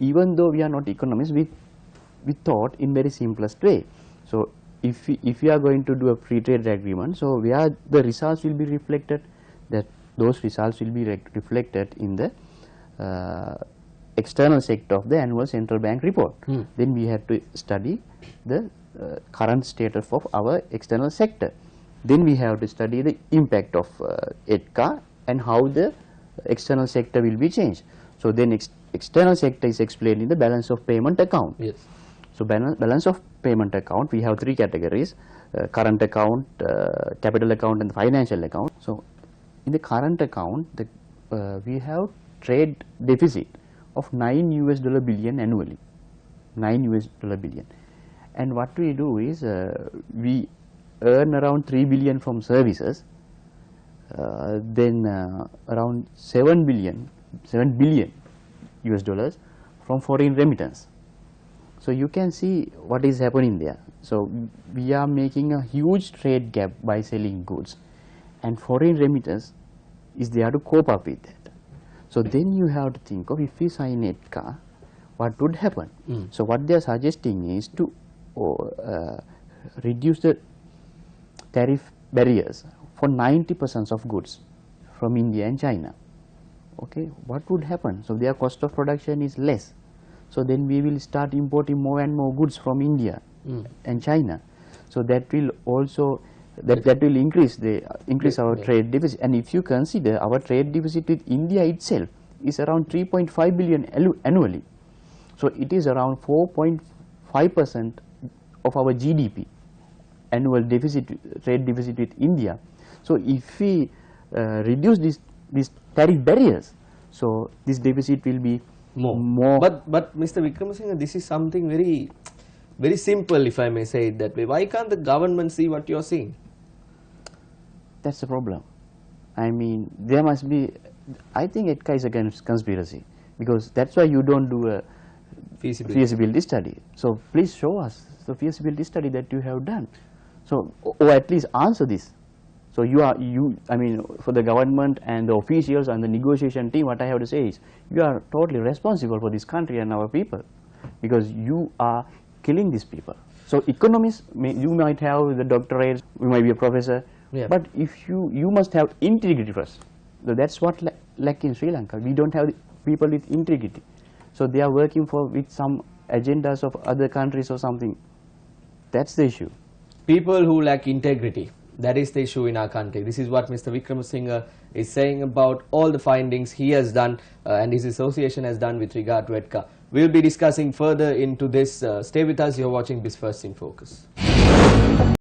even though we are not economists, we thought in very simplest way. So if we are going to do a free trade agreement, so where the results will be reflected, that those results will be reflected in the external sector of the annual central bank report. Then we have to study the current status of our external sector. Then we have to study the impact of ETCA and how the external sector will be changed. So then external sector is explained in the balance of payment account. Yes. So balance of payment account, we have three categories: current account, capital account, and financial account. So in the current account, we have trade deficit of $9 billion annually, $9 billion. And what we do is we earn around 3 billion from services, then around 7 billion US dollars from foreign remittance. So you can see what is happening there. So we are making a huge trade gap by selling goods, and foreign remittance is there to cope up with that. So then you have to think of, if we sign ETCA, what would happen? So what they are suggesting is to reduce the tariff barriers for 90% of goods from India and China. Okay, what would happen? So their cost of production is less. So then we will start importing more and more goods from India and China. So that will also that will increase our trade deficit. And if you consider, our trade deficit with India itself is around 3.5 billion annually. So it is around 4.5% of our GDP annual trade deficit with India. So if we reduce these tariff barriers, so this deficit will be more. But Mr. Wickramasinghe, this is something very simple, if I may say it that way. Why can't the government see what you are seeing? That's the problem. I mean, there must be, I think ETCA is a conspiracy, because that's why you don't do a feasibility study. So please show us the feasibility study that you have done. So, or at least answer this. So I mean, for the government and the officials and the negotiation team, what I have to say is, you are totally responsible for this country and our people, because you are killing these people. So economists, you might have the doctorate, you might be a professor, but if you must have integrity first. So that's what lack in Sri Lanka. We don't have people with integrity. So they are working with some agendas of other countries or something. That's the issue. People who lack integrity, that is the issue in our country. This is what Mr. Wickramasinghe is saying about all the findings he has done and his association has done with regard to ETCA. We'll be discussing further into this. Stay with us. You're watching Biz First in Focus.